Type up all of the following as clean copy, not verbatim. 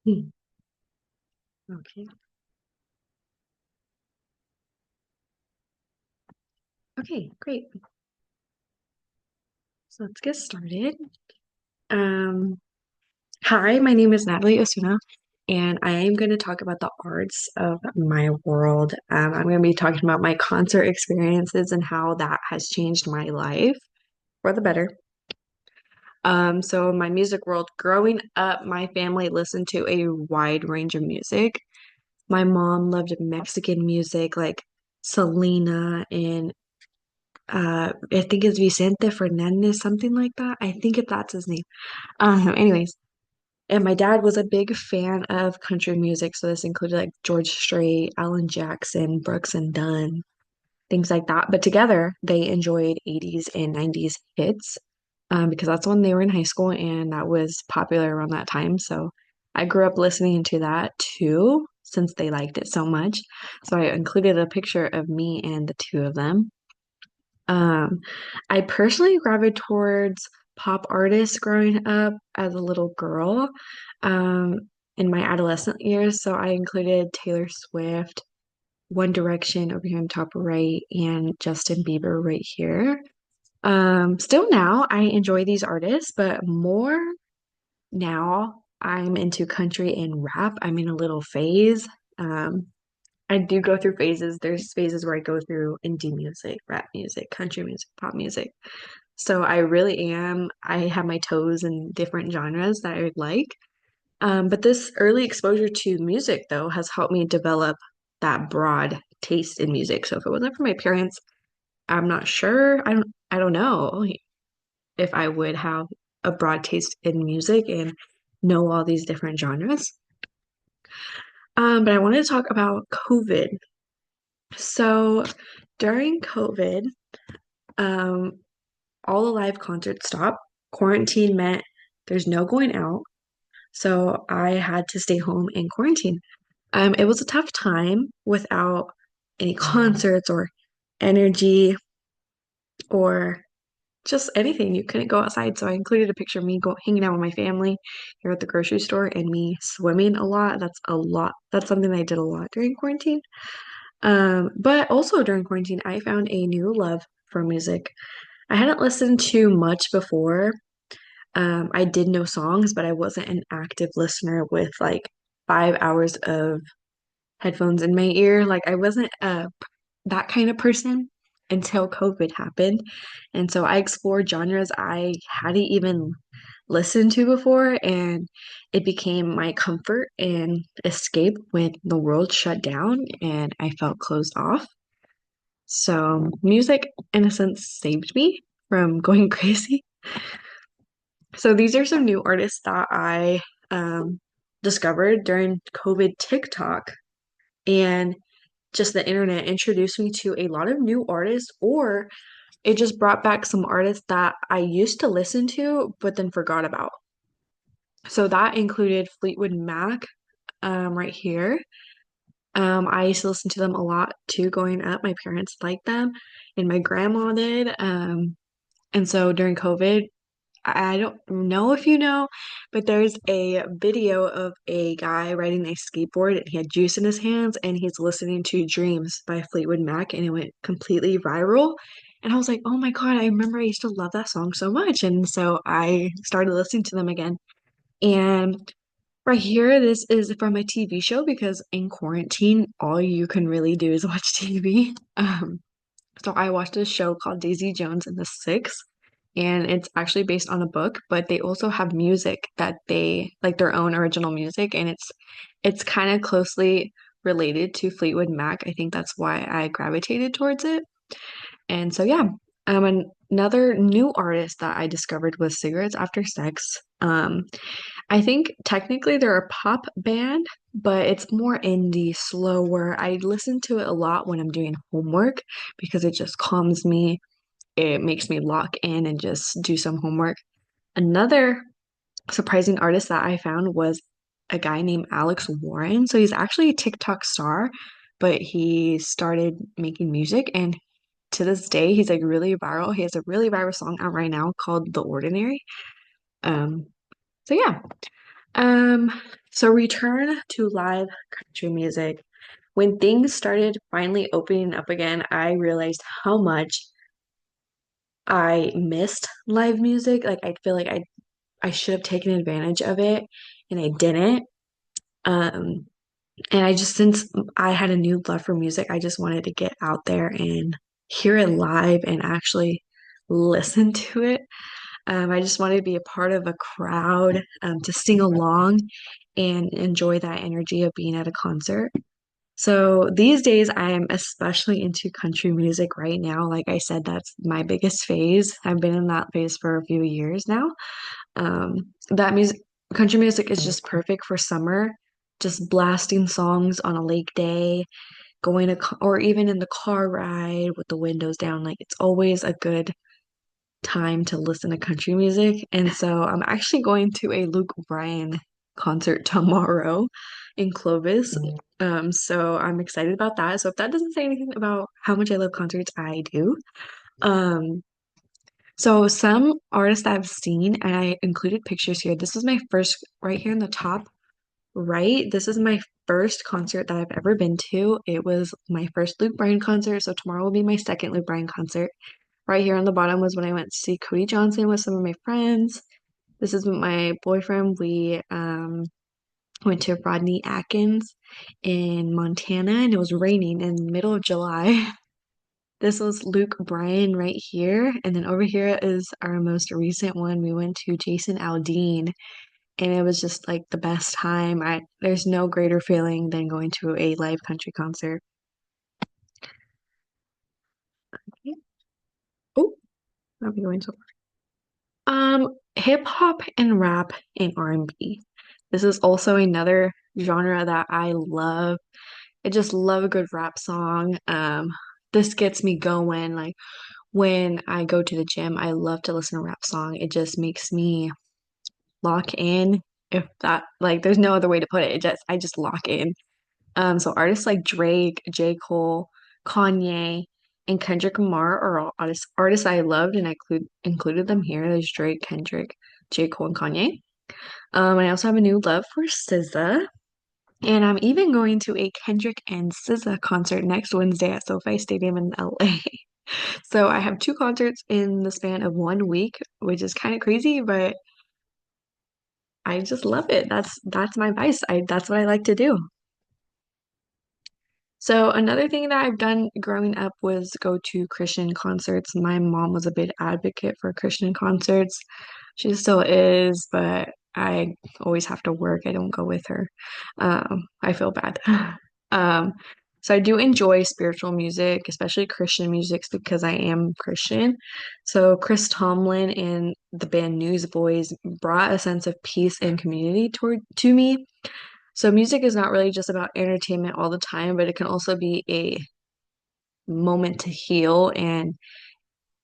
Hmm. Okay. Okay, great. So let's get started. Um, Hi, my name is Natalie Osuna, and I am going to talk about the arts of my world. I'm going to be talking about my concert experiences and how that has changed my life for the better. So in my music world, growing up, my family listened to a wide range of music. My mom loved Mexican music like Selena and I think it's Vicente Fernandez, something like that. I think if that's his name. Anyways, and my dad was a big fan of country music, so this included like George Strait, Alan Jackson, Brooks and Dunn, things like that. But together, they enjoyed 80s and 90s hits, because that's when they were in high school and that was popular around that time. So I grew up listening to that too, since they liked it so much. So I included a picture of me and the two of them. Um, I personally gravitated towards pop artists growing up as a little girl, um, in my adolescent years. So I included Taylor Swift, One Direction over here in top right, and Justin Bieber right here. Still now, I enjoy these artists, but more now I'm into country and rap. I'm in a little phase. Um, I do go through phases. There's phases where I go through indie music, rap music, country music, pop music. So I really am, I have my toes in different genres that I would like. But this early exposure to music, though, has helped me develop that broad taste in music. So if it wasn't for my parents, I'm not sure. I don't know if I would have a broad taste in music and know all these different genres. But I wanted to talk about COVID. So during COVID, um, all the live concerts stopped. Quarantine meant there's no going out. So I had to stay home and quarantine. It was a tough time without any concerts or energy or just anything. You couldn't go outside. So I included a picture of me hanging out with my family here at the grocery store and me swimming a lot. That's a lot. That's something I did a lot during quarantine. But also during quarantine, I found a new love for music. I hadn't listened to much before. I did know songs, but I wasn't an active listener with like 5 hours of headphones in my ear. Like I wasn't that kind of person until COVID happened. And so I explored genres I hadn't even listened to before, and it became my comfort and escape when the world shut down and I felt closed off. So music, in a sense, saved me from going crazy. So these are some new artists that I discovered during COVID TikTok, and just the internet introduced me to a lot of new artists, or it just brought back some artists that I used to listen to but then forgot about. So that included Fleetwood Mac, right here. I used to listen to them a lot too growing up. My parents liked them, and my grandma did. And so during COVID, I don't know if you know, but there's a video of a guy riding a skateboard and he had juice in his hands and he's listening to Dreams by Fleetwood Mac and it went completely viral. And I was like, oh my God, I remember I used to love that song so much. And so I started listening to them again. And right here, this is from a TV show because in quarantine, all you can really do is watch TV. So I watched a show called Daisy Jones and the Six, and it's actually based on a book, but they also have music that they like their own original music, and it's kind of closely related to Fleetwood Mac. I think that's why I gravitated towards it. And so yeah, another new artist that I discovered was Cigarettes After Sex. I think technically they're a pop band, but it's more indie, slower. I listen to it a lot when I'm doing homework because it just calms me. It makes me lock in and just do some homework. Another surprising artist that I found was a guy named Alex Warren. So he's actually a TikTok star, but he started making music and to this day he's like really viral. He has a really viral song out right now called The Ordinary. Um, so yeah. Um, So return to live country music. When things started finally opening up again, I realized how much I missed live music. Like I feel like I should have taken advantage of it and I didn't. Um, and I just since I had a new love for music, I just wanted to get out there and hear it live and actually listen to it. I just wanted to be a part of a crowd, to sing along and enjoy that energy of being at a concert. So these days, I'm especially into country music right now. Like I said, that's my biggest phase. I've been in that phase for a few years now. That music, country music is just perfect for summer, just blasting songs on a lake day, or even in the car ride with the windows down. Like it's always a good time to listen to country music. And so I'm actually going to a Luke Bryan concert tomorrow in Clovis. So I'm excited about that. So if that doesn't say anything about how much I love concerts, I do. Um, so some artists that I've seen, and I included pictures here. This is my first, right here in the top right. This is my first concert that I've ever been to. It was my first Luke Bryan concert. So tomorrow will be my second Luke Bryan concert. Right here on the bottom was when I went to see Cody Johnson with some of my friends. This is with my boyfriend. We went to Rodney Atkins in Montana and it was raining in the middle of July. This was Luke Bryan right here. And then over here is our most recent one. We went to Jason Aldean and it was just like the best time. There's no greater feeling than going to a live country concert. Oh, I'll be going so hip hop and rap and R&B. This is also another genre that I love. I just love a good rap song. This gets me going. Like when I go to the gym, I love to listen to a rap song. It just makes me lock in. If that like there's no other way to put it. I just lock in. So artists like Drake, J. Cole, Kanye, and Kendrick Lamar are all artists I loved, and I included them here. There's Drake, Kendrick, J. Cole, and Kanye. I also have a new love for SZA, and I'm even going to a Kendrick and SZA concert next Wednesday at SoFi Stadium in LA. So I have two concerts in the span of 1 week, which is kind of crazy, but I just love it. That's my vice. That's what I like to do. So another thing that I've done growing up was go to Christian concerts. My mom was a big advocate for Christian concerts. She still is, but I always have to work. I don't go with her. I feel bad. Um, so I do enjoy spiritual music, especially Christian music, because I am Christian. So Chris Tomlin and the band Newsboys brought a sense of peace and community to me. So music is not really just about entertainment all the time, but it can also be a moment to heal and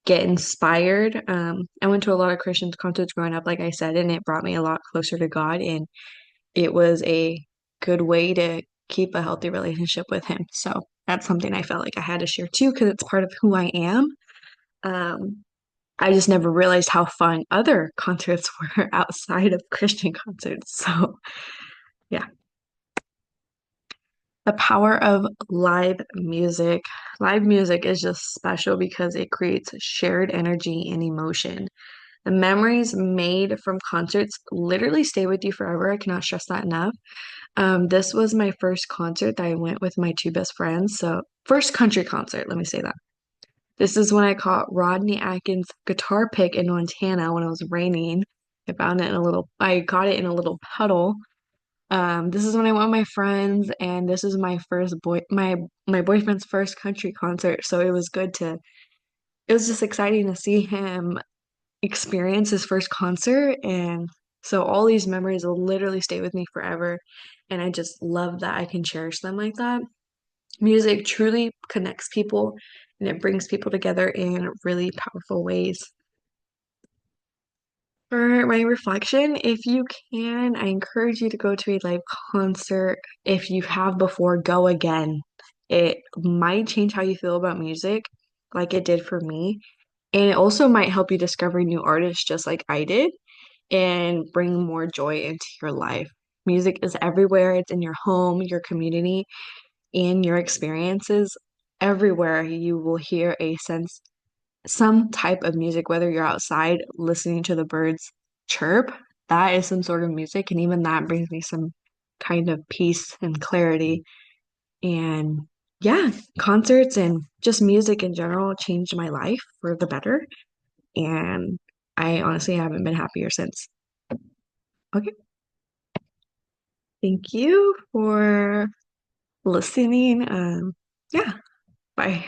get inspired. I went to a lot of Christian concerts growing up, like I said, and it brought me a lot closer to God, and it was a good way to keep a healthy relationship with Him. So that's something I felt like I had to share too, because it's part of who I am. Um, I just never realized how fun other concerts were outside of Christian concerts. So yeah. The power of live music. Live music is just special because it creates shared energy and emotion. The memories made from concerts literally stay with you forever. I cannot stress that enough. This was my first concert that I went with my two best friends. So, first country concert, let me say that. This is when I caught Rodney Atkins' guitar pick in Montana when it was raining. I caught it in a little puddle. This is when I went with my friends, and this is my boyfriend's first country concert. So it was just exciting to see him experience his first concert, and so all these memories will literally stay with me forever. And I just love that I can cherish them like that. Music truly connects people, and it brings people together in really powerful ways. For my reflection, if you can, I encourage you to go to a live concert. If you have before, go again. It might change how you feel about music, like it did for me. And it also might help you discover new artists just like I did and bring more joy into your life. Music is everywhere. It's in your home, your community, and your experiences. Everywhere you will hear some type of music, whether you're outside listening to the birds chirp, that is some sort of music. And even that brings me some kind of peace and clarity. And yeah, concerts and just music in general changed my life for the better. And I honestly haven't been happier since. Okay, thank you for listening. Yeah, bye.